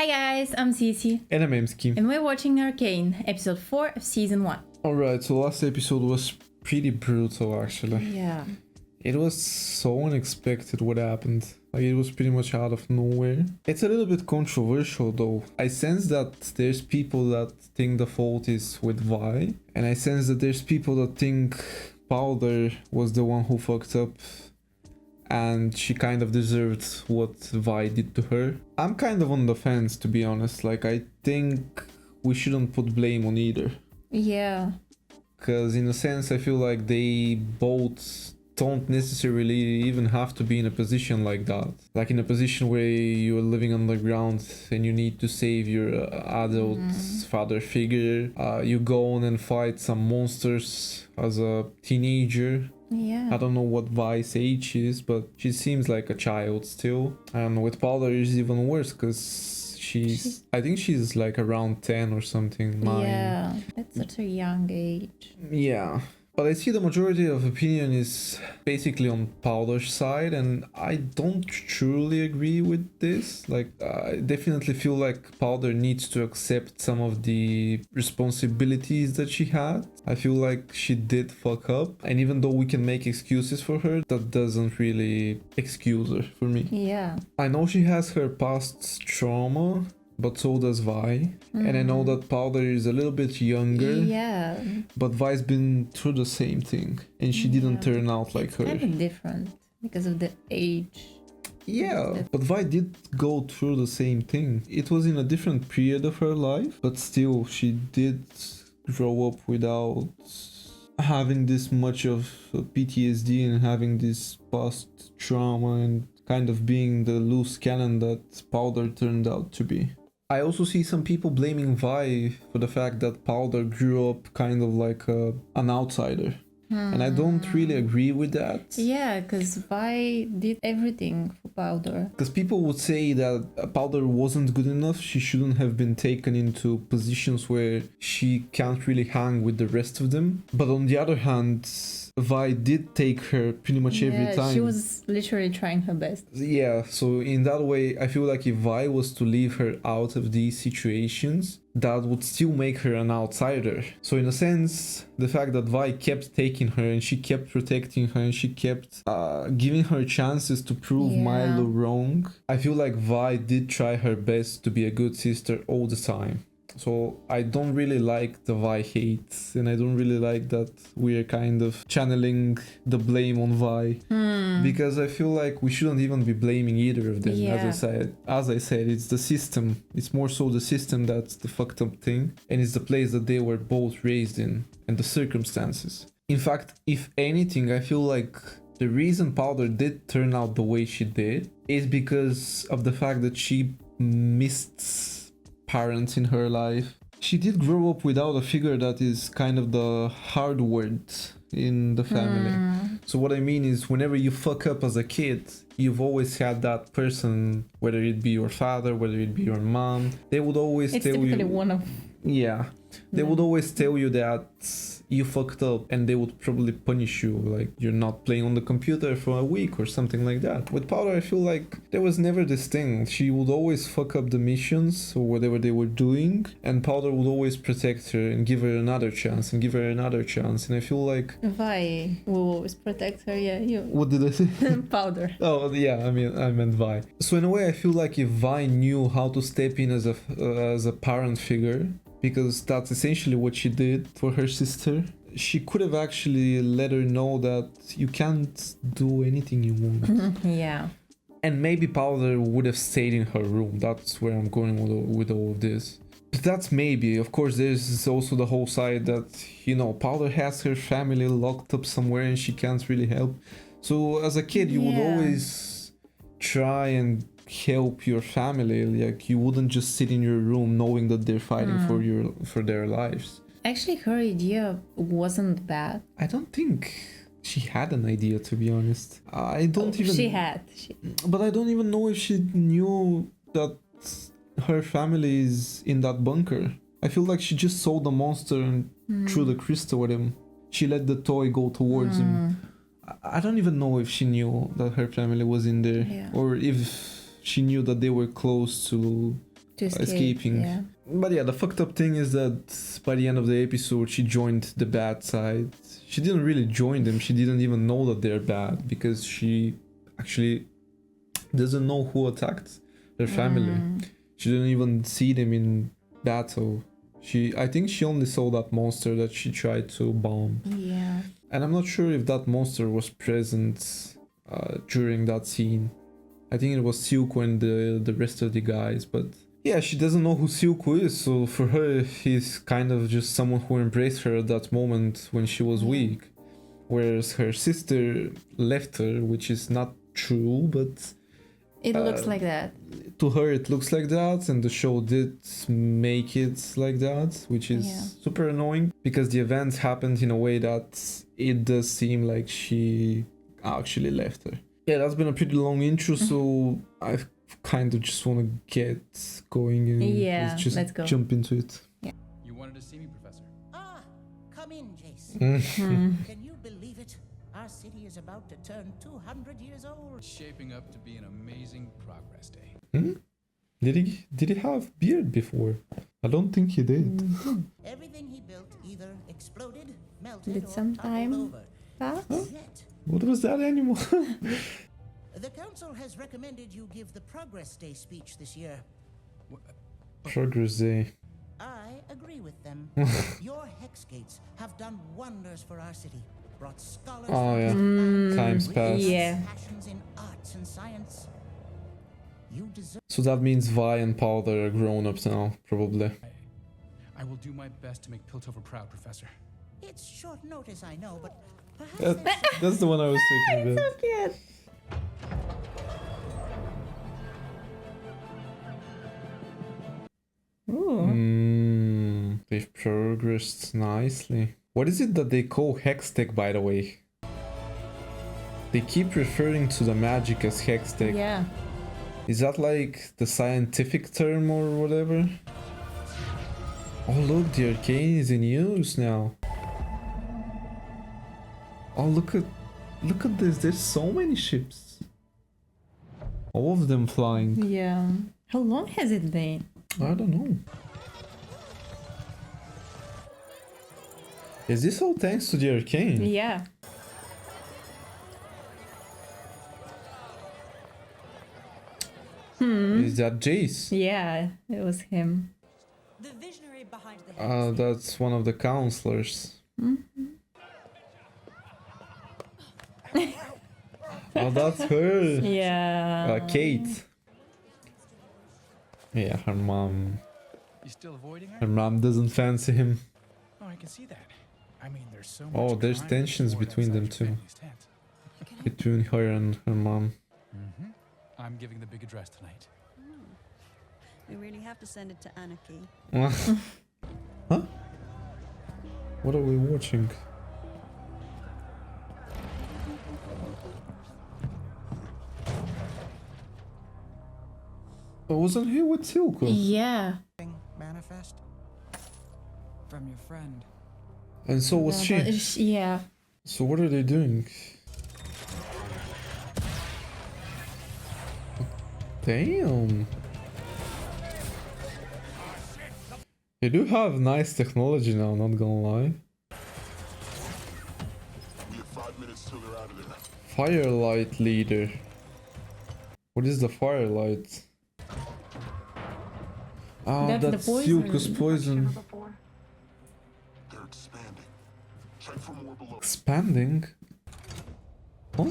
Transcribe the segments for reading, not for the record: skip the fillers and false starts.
Hi guys, I'm Sisi. And I'm Mski. And we're watching Arcane, episode 4 of season 1. Alright, so last episode was pretty brutal actually. Yeah. It was so unexpected what happened. Like, it was pretty much out of nowhere. It's a little bit controversial though. I sense that there's people that think the fault is with Vi. And I sense that there's people that think Powder was the one who fucked up. And she kind of deserved what Vi did to her. I'm kind of on the fence, to be honest. Like, I think we shouldn't put blame on either. Yeah. Because in a sense, I feel like they both don't necessarily even have to be in a position like that. Like in a position where you're living underground and you need to save your adult father figure. You go on and fight some monsters as a teenager. Yeah. I don't know what Vi's age is, but she seems like a child still. And with Powder it's even worse because I think she's like around 10 or something. 9. Yeah, that's such a young age. Yeah. But I see the majority of opinion is basically on Powder's side, and I don't truly agree with this. Like, I definitely feel like Powder needs to accept some of the responsibilities that she had. I feel like she did fuck up, and even though we can make excuses for her, that doesn't really excuse her for me. Yeah. I know she has her past trauma, but so does Vi. And I know that Powder is a little bit younger. Yeah. But Vi's been through the same thing. And she didn't turn out like her. Kind of different because of the age. Yeah, but Vi did go through the same thing. It was in a different period of her life. But still, she did grow up without having this much of PTSD and having this past trauma and kind of being the loose cannon that Powder turned out to be. I also see some people blaming Vi for the fact that Powder grew up kind of like an outsider. And I don't really agree with that. Yeah, because Vi did everything for Powder. Because people would say that Powder wasn't good enough, she shouldn't have been taken into positions where she can't really hang with the rest of them. But on the other hand, Vi did take her pretty much every time. She was literally trying her best. Yeah, so in that way, I feel like if Vi was to leave her out of these situations, that would still make her an outsider. So in a sense, the fact that Vi kept taking her and she kept protecting her and she kept giving her chances to prove Milo wrong, I feel like Vi did try her best to be a good sister all the time. So I don't really like the Vi hate, and I don't really like that we're kind of channeling the blame on Vi. Because I feel like we shouldn't even be blaming either of them. As I said, it's the system. It's more so the system that's the fucked up thing, and it's the place that they were both raised in and the circumstances. In fact, if anything, I feel like the reason Powder did turn out the way she did is because of the fact that she missed parents in her life. She did grow up without a figure that is kind of the hard word in the family. So what I mean is, whenever you fuck up as a kid, you've always had that person, whether it be your father, whether it be your mom, they would always tell you... It's typically one of... Yeah. They would always tell you that you fucked up, and they would probably punish you, like you're not playing on the computer for a week or something like that. With Powder, I feel like there was never this thing. She would always fuck up the missions or whatever they were doing, and Powder would always protect her and give her another chance and give her another chance. And I feel like Vi will always protect her. Yeah, you. What did I say? Powder. Oh yeah, I meant Vi. So in a way, I feel like if Vi knew how to step in as a parent figure, because that's essentially what she did for her sister, she could have actually let her know that you can't do anything you want. Yeah. And maybe Powder would have stayed in her room. That's where I'm going with all of this. But that's maybe. Of course, there's also the whole side that, Powder has her family locked up somewhere and she can't really help. So as a kid, you would always try and help your family. Like, you wouldn't just sit in your room knowing that they're fighting for their lives. Actually, her idea wasn't bad. I don't think she had an idea, to be honest. She had. But I don't even know if she knew that her family is in that bunker. I feel like she just saw the monster and threw the crystal at him. She let the toy go towards him. I don't even know if she knew that her family was in there, or if she knew that they were close to To escape, escaping. yeah. But yeah, the fucked up thing is that by the end of the episode, she joined the bad side. She didn't really join them. She didn't even know that they're bad because she actually doesn't know who attacked her family. She didn't even see them in battle. I think she only saw that monster that she tried to bomb. Yeah. And I'm not sure if that monster was present during that scene. I think it was Silco and the rest of the guys, but yeah, she doesn't know who Silco is, so for her, he's kind of just someone who embraced her at that moment when she was weak. Whereas her sister left her, which is not true, but It looks like that. to her it looks like that, and the show did make it like that, which is super annoying because the events happened in a way that it does seem like she actually left her. Yeah, that's been a pretty long intro, so I kind of just want to get going and let's go. Jump into it. You wanted to see me, Professor? Ah, come in, Jason. Can you believe it? Our city is about to turn 200 years old. It's shaping up to be an amazing progress day. Did he have beard before? I don't think he did. Everything he built either exploded, melted, Did or some toppled time over. pass? Yet, What was that animal? the council has recommended you give the Progress Day speech this year. Progress Day. I agree with them. Your hex gates have done wonders for our city. Brought scholars Oh, from yeah. different lands, Times realized passed. Yeah. passions in arts and science. You deserve. So that means Vi and Powder are grown up now, probably. I will do my best to make Piltover proud, Professor. It's short notice, I know, but perhaps That's the one I was thinking about. So cute. Ooh. They've progressed nicely. What is it that they call Hextech, by the way? They keep referring to the magic as Hextech. Yeah. Is that like the scientific term or whatever? Oh look, the Arcane is in use now. Oh look at this, there's so many ships. All of them flying. Yeah. How long has it been? I don't know. Is this all thanks to the Arcane? Yeah. Is that Jace? Yeah, it was him. The visionary behind the That's one of the counselors. Oh, that's her. Yeah. Kate. Yeah, her mom. You still avoiding her? Her mom doesn't fancy him. Oh, I can see that. I mean, there's so much. Oh, there's crime tensions and war between them outside your too. family's tent. Between her and her mom. I'm giving the big address tonight. We really have to send it to Anarchy. Huh? What are we watching? Oh, wasn't he with Silco? Yeah. Manifest. From your friend. And so was she. Yeah. So what are they doing? Damn. They do have nice technology now, not gonna lie. We have 5 minutes till they're out of there. Firelight leader. What is the firelight? Ah, That's the that's poison. Silco's poison. They're expanding. Check for more below. Expanding? Huh?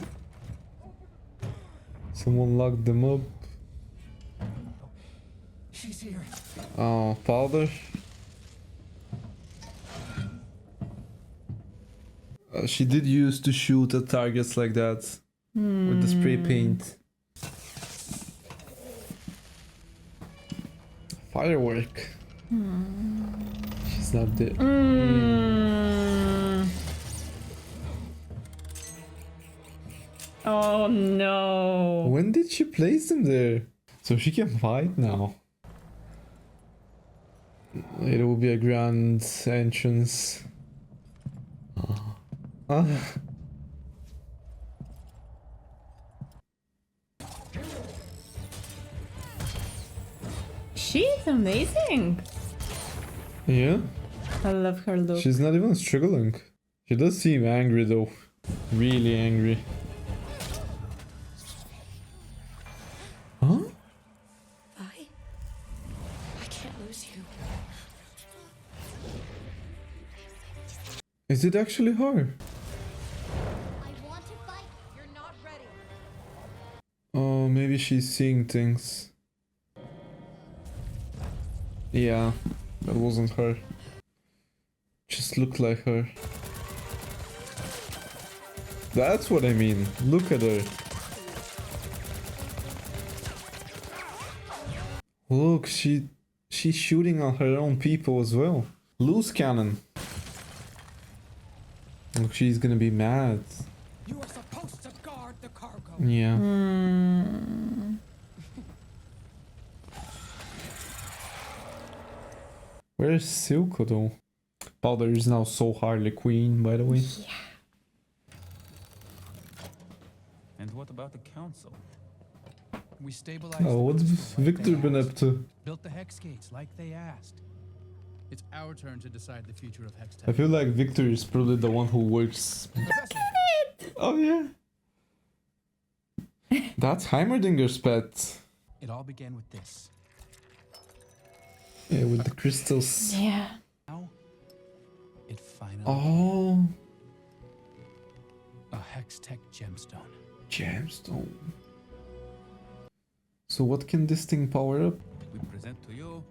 Someone locked them up. She's here. Oh, powder. She did use to shoot at targets like that with the spray paint. Firework. She's not dead. Oh no. When did she place them there? So she can fight now. It will be a grand entrance. She's amazing. Yeah, I love her look. she's not even struggling. She does seem angry though. Really angry. Huh? Vi? I can't lose you. Is it actually her? I want to fight. You're not ready. Oh, maybe she's seeing things. Yeah, that wasn't her. Just looked like her. That's what I mean. Look at her. Look, she's shooting on her own people as well. Loose cannon. Look, she's gonna be mad. You are supposed to guard the cargo. Yeah. Where's Silco though? Powder is now so Harley Quinn, by the way. And what about the council? We stabilized. Oh, the what's coastal like Victor they been asked. up to? Built the hex gates like they asked. It's our turn to decide the future of Hex I feel like Victor is probably the one who works. Professor, Oh yeah. That's Heimerdinger's pet. it all began with this. Yeah, with the crystals. Yeah. Now, it finally Oh, a Hex Tech gemstone. gemstone. So what can this thing power up? We present to you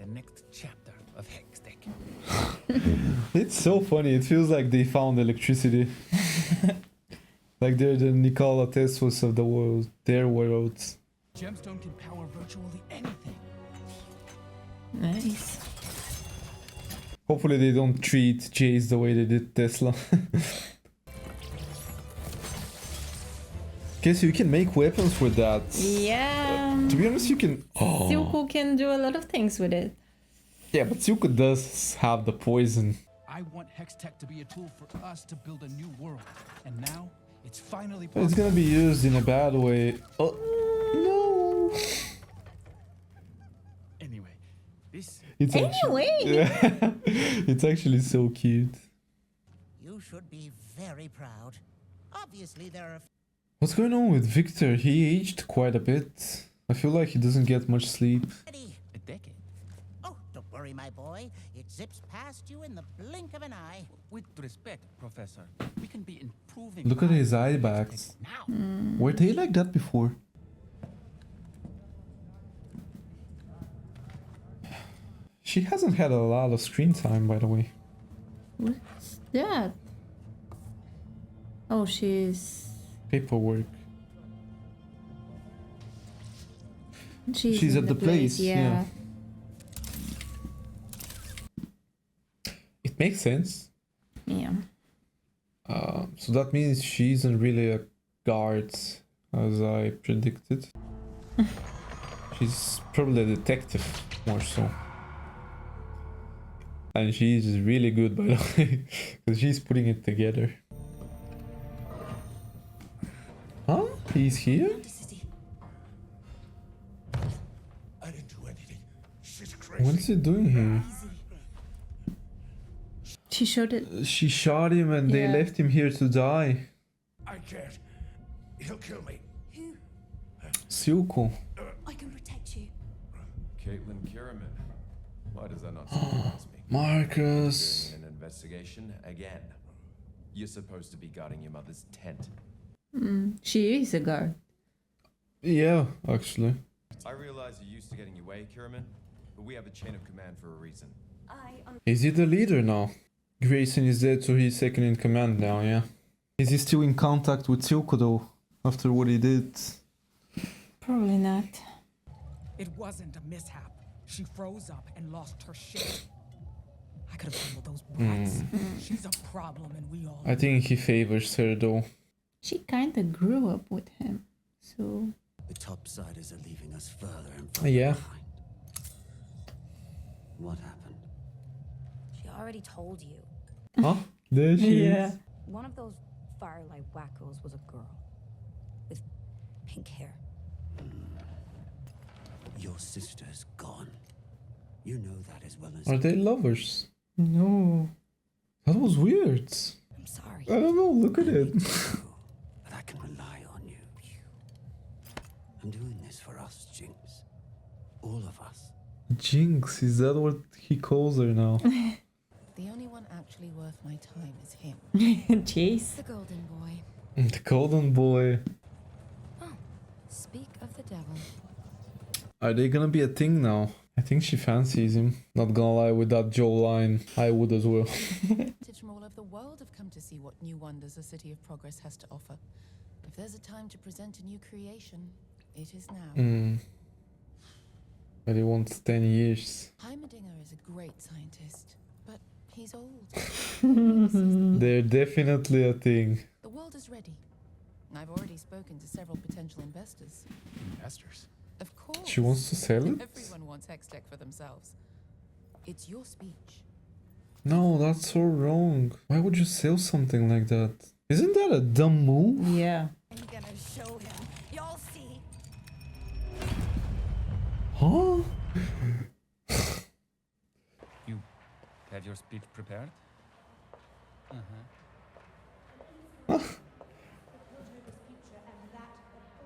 the next chapter of Hextech. It's so funny. It feels like they found electricity. Like they're the Nikola Teslas of the world. Their worlds. Gemstone can power virtually anything. Nice. Hopefully they don't treat Jace the way they did Tesla. Okay, so you can make weapons with that. Yeah. To be honest, you can... Oh. Silco can do a lot of things with it. Yeah, but Silco does have the poison. I want Hex Tech to be a tool for us to build a new world. And now, it's finally But it's gonna be used in a bad way. Oh, no. Anyway, this It's Anyway. Yeah. It's actually so cute. You should be very proud. Obviously, there are What's going on with Victor? He aged quite a bit. I feel like he doesn't get much sleep. many. a decade. Oh, don't worry, my boy. It zips past you in the blink of an eye. With respect, Professor, we can be improving. Look at his eye lives bags. now. Were they like that before? She hasn't had a lot of screen time, by the way. What's that? Oh, she's Paperwork. she's at in the place, yeah. It makes sense. Yeah. So that means she isn't really a guard, as I predicted. She's probably a detective, more so. And she's really good, by the way, because she's putting it together. Huh? He's here? Sisi. I didn't do anything. She's crazy. What is he doing here? She showed it. She shot him and they Yeah. left him here to die. I can't. He'll kill me. Who? Silco. I can protect you. Caitlin Kiraman. Why does that not surprise me? Marcus. Doing an investigation again. You're supposed to be guarding your mother's tent. She is a guard. Yeah, actually. I realize you're used to getting your way, Kiraman, but we have a chain of command for a reason. Is he the leader now? Grayson is dead, so he's second in command now, yeah. Is he still in contact with Silco though? After what he did? Probably not. It wasn't a mishap. She froze up and lost her shit. I could have handled those brats. She's a problem and we all I think he favors her though. She kinda grew up with him. So The topsiders are leaving us further and further Yeah. behind. What happened? She already told you. Huh? There she is. One of those firelight wackos was a girl with pink hair. Your sister's gone. You know that as well as Are they lovers? No. That was weird. I'm sorry. I don't know, look at it. But I can rely on you. I'm doing this for us, Jinx. All of us. Jinx, is that what he calls her now? The only one actually worth my time is him. Chase. The golden boy. The golden boy. Oh, speak of the devil. Are they gonna be a thing now? I think she fancies him. Not gonna lie, with that Joe line, I would as well. Kids from all over the world have come to see what new wonders the City of Progress has to offer. If there's a time to present a new creation, it is now. But he wants 10 years. Heimerdinger is a great scientist, but he's old. They're definitely a thing. The world is ready. I've already spoken to several potential investors. Investors? Of course. She wants to sell it? Everyone wants hex tech for themselves. It's your speech. No, that's so wrong. Why would you sell something like that? Isn't that a dumb move? Yeah. I'm gonna show him. You'll see. Huh? You have your speech prepared?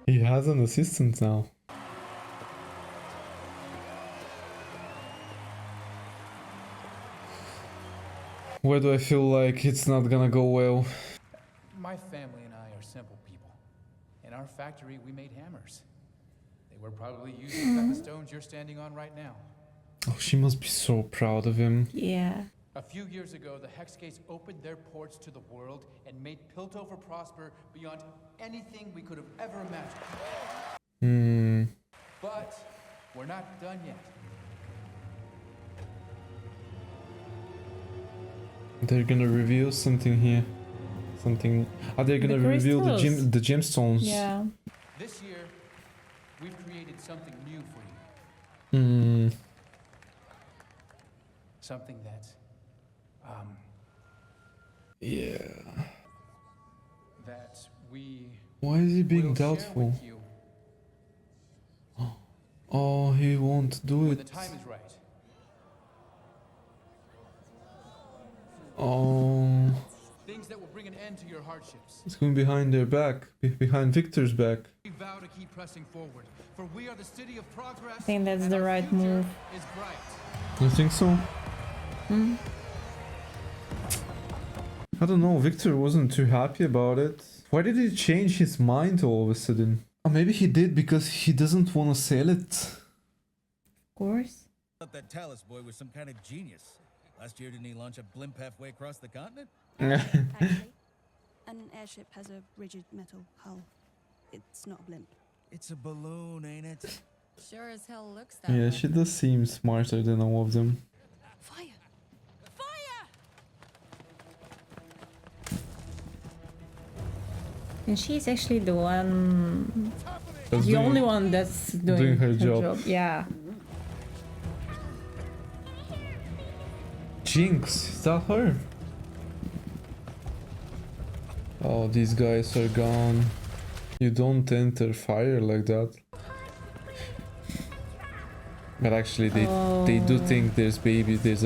He has an assistant now. Why do I feel like it's not gonna go well? My family and I are simple people. In our factory, we made hammers. They were probably used to cut the stones you're standing on right now. Oh, she must be so proud of him. Yeah. A few years ago, the Hex Gates opened their ports to the world and made Piltover prosper beyond anything we could have ever imagined. But we're not done yet. They're gonna reveal something here. Something. Are they gonna reveal the gemstones? Yeah. This year, we've created something new for you. Something that, Yeah. that we Why is he being will share doubtful? with you Oh, he won't do when it. the time is right. Oh, Things that will bring an end to your hardships. it's going behind their back, behind Victor's back. We vow to keep pressing forward, for we are the City of Progress. I think that's and the our right future move. is bright. You think so? I don't know, Victor wasn't too happy about it. Why did he change his mind all of a sudden? Or maybe he did because he doesn't want to sell it. Of course. I thought that Talus boy was some kind of genius. Last year, didn't he launch a blimp halfway across the continent? Actually, an airship has a rigid metal hull. It's not a blimp. It's a balloon, ain't it? Sure as hell looks that Yeah, way. she does seem smarter than all of them. Fire! Fire! And she's actually the one, That's the doing- only one that's doing her job. Yeah. Jinx, is that her? Oh, these guys are gone. You don't enter fire like that. But actually, they do think there's a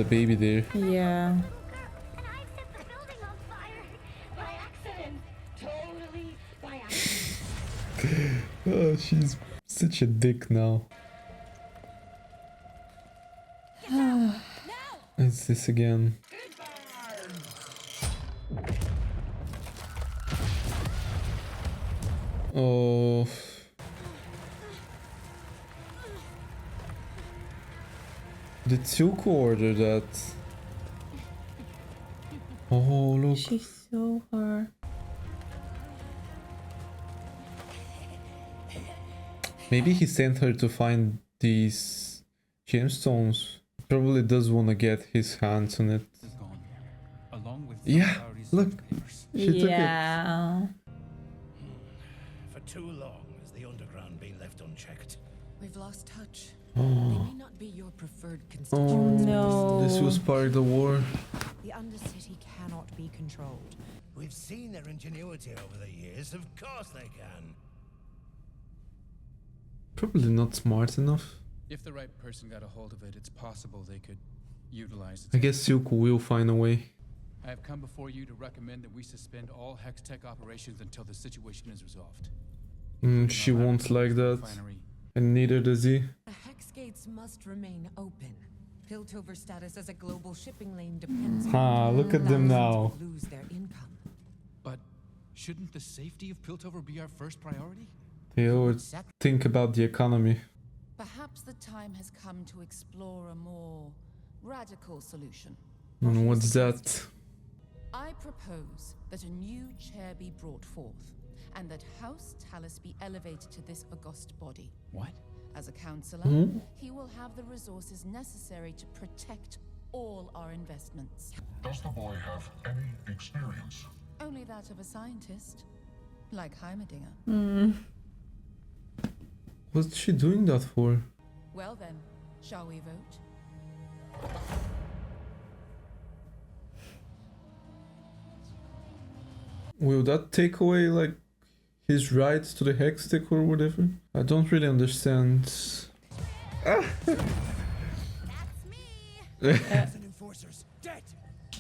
baby there. Yeah. And I set the building on fire by accident. Totally by accident. Oh, she's such a dick now. It's this again. Oh. Did Tsuko order that? Oh, look. She saw her. Maybe he sent her to find these gemstones. Probably does want to get his hands on it. Is gone, along with Yeah, look. She took it. Yeah. For too long has the underground been left unchecked. We've lost touch. Oh. They may not be your preferred Oh constituents. no. This was part of the war. The Undercity cannot be controlled. We've seen their ingenuity over the years. Of course they can. Probably not smart enough. If the right person got a hold of it, it's possible they could utilize it. I guess Silco will find a way. I have come before you to recommend that we suspend all Hex Tech operations until the situation is resolved. She won't like that. And neither does he. The Hex gates must remain open. Piltover's status as a global shipping lane depends on Look at them now. lose their income. But shouldn't the safety of Piltover be our first priority? They always think about the economy. Perhaps the time has come to explore a more radical solution. And what's that? I propose that a new chair be brought forth, and that House Talus be elevated to this august body. What? As a counselor, he will have the resources necessary to protect all our investments. Does the boy have any experience? Only that of a scientist, like Heimerdinger. What's she doing that for? Well then, shall we vote? Will that take away, like, his rights to the Hex Tech or whatever? I don't really understand. Enforcers dead.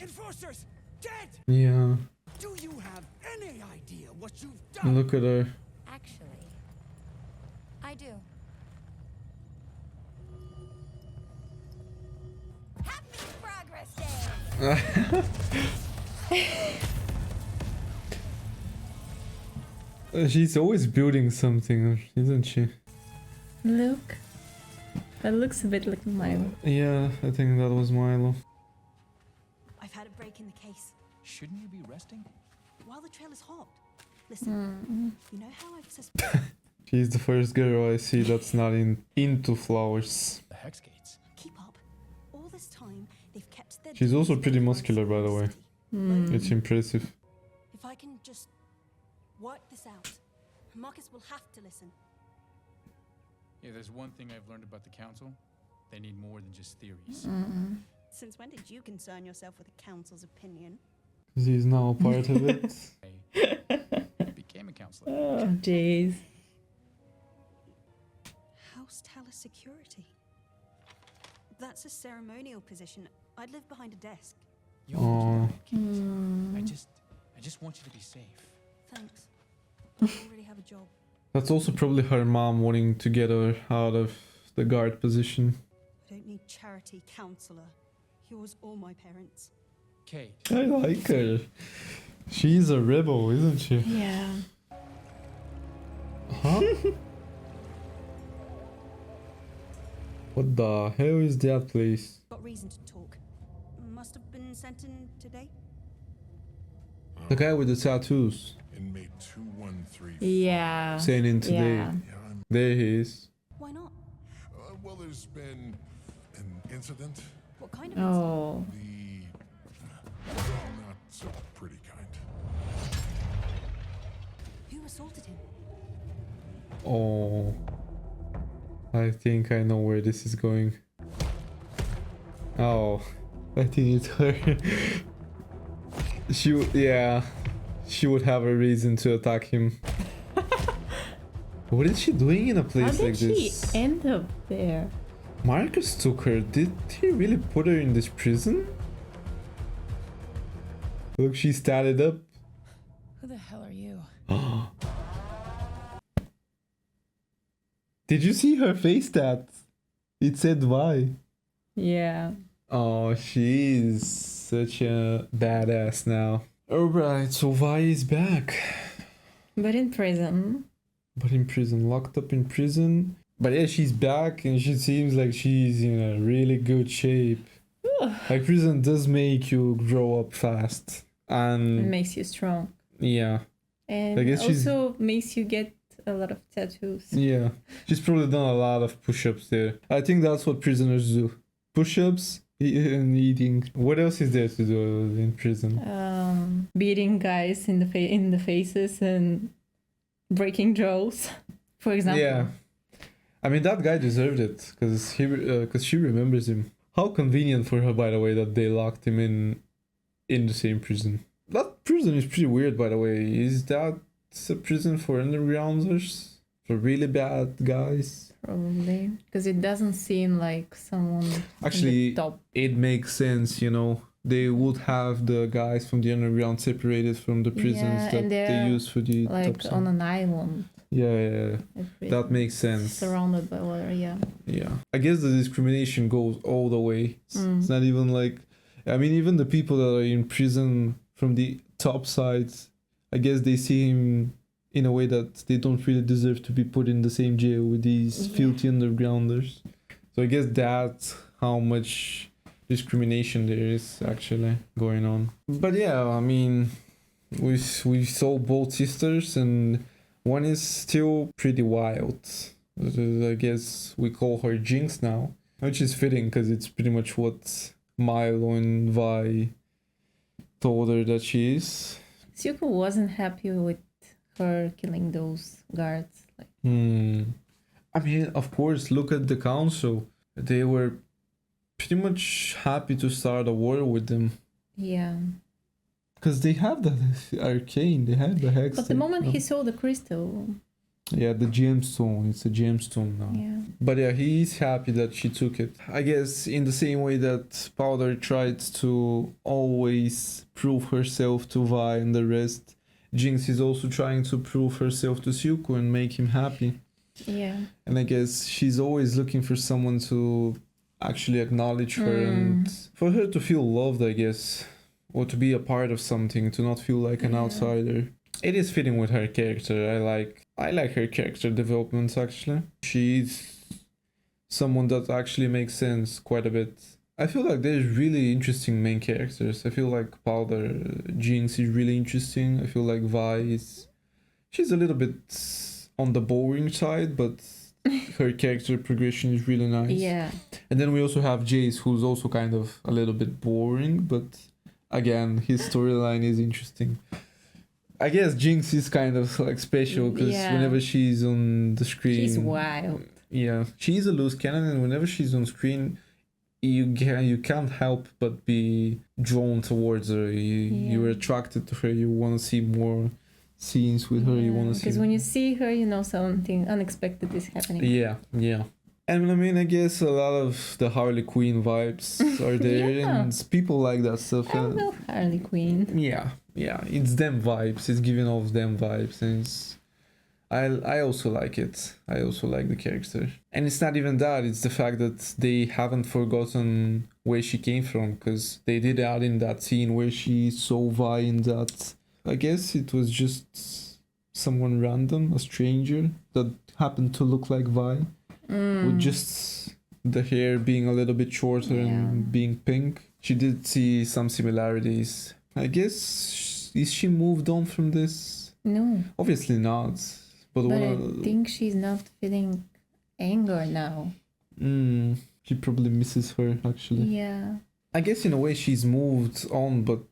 Enforcers dead. Yeah. Do you have any idea what you've done? Look at her. Actually, I do. Happy Progress Day! She's always building something, isn't she? Look. That looks a bit like Milo. Yeah, I think that was Milo. I've had a break in the case. Shouldn't you be resting? While the trail is hot. Listen, you know how I've She's the first girl I see that's not into flowers. The Hex Gates. Keep up. All this time, they've kept their... She's also pretty muscular, by the way. It's impressive. If I can just work this out, Marcus will have to listen. Yeah, there's one thing I've learned about the Council. They need more than just theories. Since when did you concern yourself with the Council's opinion? Because he's now a part of it. Became a counselor. Oh, jeez. House Talus Security. That's a ceremonial position. I'd live behind a desk. Oh. I just want you to be safe. Thanks. I already have a job. That's also probably her mom wanting to get her out of the guard position. I don't need charity counselor. Yours or my parents. Kate. I like her. She's a rebel, isn't she? Yeah. Huh? What the hell is that place? Got reason to talk. Must have been sent in today. The guy with the tattoos. Inmate 213. Yeah. Saying in today. Yeah. There he is. Why not? Well, there's been an incident. What kind of Oh. The not so pretty kind. Who assaulted him? Oh. I think I know where this is going. Oh. I think it's her. Yeah. She would have a reason to attack him. What is she doing in a place like this? How did she end up there? Marcus took her. Did he really put her in this prison? Look, she started up. Who the hell are you? Did you see her face tat? It said why. Yeah. Oh, she is such a badass now. Alright, so Vi is back. But in prison. But in prison, locked up in prison. But yeah, she's back and she seems like she's in a really good shape. Like prison does make you grow up fast. It And makes you strong. yeah. And I guess also makes you get a lot of tattoos. Yeah. She's probably done a lot of push-ups there. I think that's what prisoners do. Push-ups and eating. What else is there to do in prison? Beating guys in the faces and breaking jaws, for example. Yeah. I mean, that guy deserved it because she remembers him. How convenient for her, by the way, that they locked him in the same prison. That prison is pretty weird, by the way. Is that a prison for undergrounders? for really bad guys. Probably. Because it doesn't seem like someone Actually, in the top. it makes sense, you know. They would have the guys from the underground separated from the prisons Yeah, that and they they're use for the like top on side. an island. Yeah. A That makes prison sense. Surrounded by water, yeah. Yeah. I guess the discrimination goes all the way. It's Mm. not even like... I mean, even the people that are in prison from the top sides, I guess they see him in a way that they don't really deserve to be put in the same jail with these filthy undergrounders. So I guess that's how much discrimination there is actually going on. But yeah, I mean, we saw both sisters, and one is still pretty wild. I guess we call her Jinx now, which is fitting because it's pretty much what Milo and Vi told her that she is. Zuko wasn't happy with her killing those guards. Like, I mean, of course, look at the council. They were pretty much happy to start a war with them. yeah. Because they have the arcane, they have the hex. But the moment he saw the crystal, Yeah, the gemstone. It's a gemstone now. yeah. But yeah, he's happy that she took it. I guess in the same way that Powder tried to always prove herself to Vi and the rest, Jinx is also trying to prove herself to Zuko and make him happy. Yeah. And I guess she's always looking for someone to actually acknowledge her and for her to feel loved, I guess. Or to be a part of something, to not feel like an outsider. It is fitting with her character. I like her character development actually. She's someone that actually makes sense quite a bit. I feel like there's really interesting main characters. I feel like Powder, Jinx is really interesting. I feel like Vi is... She's a little bit on the boring side, but her character progression is really nice. Yeah. And then we also have Jace, who's also kind of a little bit boring, but again, his storyline is interesting. I guess Jinx is kind of like special because whenever she's on the screen... She's wild. Yeah, she's a loose cannon, and whenever she's on screen, you can't help but be drawn towards her. You're attracted to her. You want to see more scenes with her. You want to see... Because when you see her, you know something unexpected is happening. Yeah. And I mean, I guess a lot of the Harley Quinn vibes are there, and people like that stuff. I love Harley Quinn. Yeah, it's them vibes. It's giving off them vibes, and it's... I also like it. I also like the character. And it's not even that, it's the fact that they haven't forgotten where she came from, because they did add in that scene where she saw Vi in that... I guess it was just someone random, a stranger, that happened to look like Vi, with just the hair being a little bit shorter and being pink. She did see some similarities. I guess, is she moved on from this? No. Obviously not. But I think she's not feeling anger now. She probably misses her, actually. Yeah. I guess in a way she's moved on, but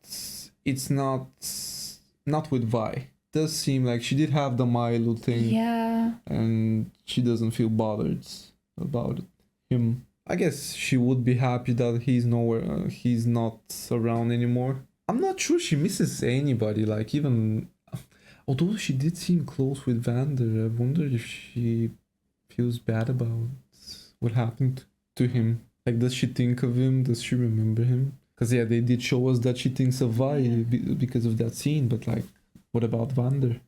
it's not with Vi. Does seem like she did have the Milo thing. Yeah. And she doesn't feel bothered about him. I guess she would be happy that he's not around anymore. I'm not sure she misses anybody, like even... Although she did seem close with Vander, I wonder if she feels bad about what happened to him. Like, does she think of him? Does she remember him? Because, yeah, they did show us that she thinks of Vi because of that scene, but, like, what about Vander?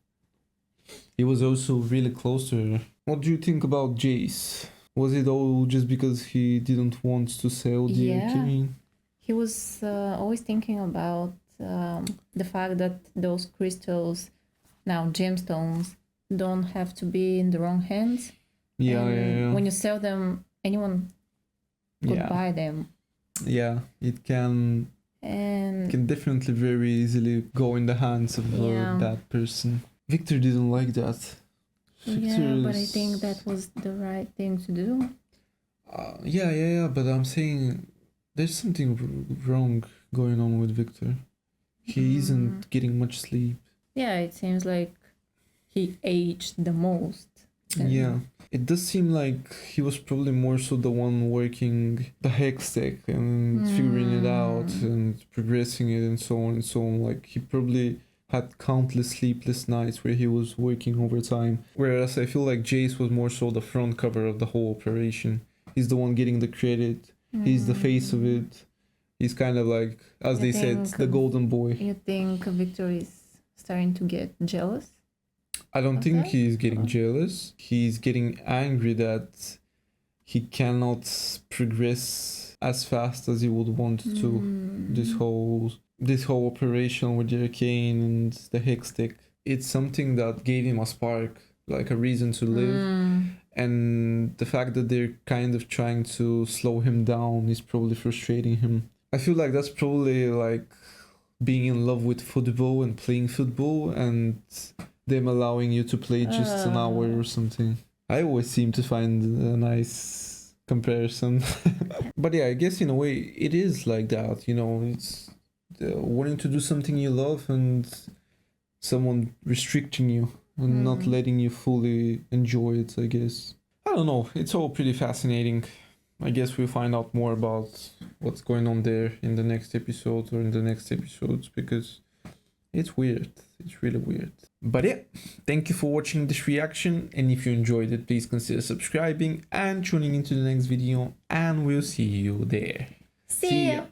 He was also really close to her. What do you think about Jace? Was it all just because he didn't want to sell the Arcane? He was always thinking about the fact that those crystals... Now, gemstones don't have to be in the wrong hands. Yeah. When you sell them, anyone could buy them. Yeah, it can definitely very easily go in the hands of that person. Victor didn't like that. But I think that was the right thing to do. But I'm saying there's something wrong going on with Victor. He isn't getting much sleep. Yeah, it seems like he aged the most. Yeah, it does seem like he was probably more so the one working the hex tech and figuring it out and progressing it and so on and so on. Like, he probably had countless sleepless nights where he was working overtime. Whereas I feel like Jace was more so the front cover of the whole operation. He's the one getting the credit. He's the face of it. He's kind of like, as they said, the golden boy. You think Victor is starting to get jealous? I don't think he's getting jealous. He's getting angry that he cannot progress as fast as he would want to. This whole operation with the Arcane and the Hextech, it's something that gave him a spark, like a reason to live. And the fact that they're kind of trying to slow him down is probably frustrating him. I feel like that's probably like being in love with football and playing football and them allowing you to play just an hour or something. I always seem to find a nice comparison. But yeah, I guess in a way it is like that, you know, it's wanting to do something you love and someone restricting you and not letting you fully enjoy it, I guess. I don't know, it's all pretty fascinating. I guess we'll find out more about what's going on there in the next episode or in the next episodes, because it's weird. It's really weird. But yeah, thank you for watching this reaction, and if you enjoyed it, please consider subscribing and tuning into the next video, and we'll see you there. See ya!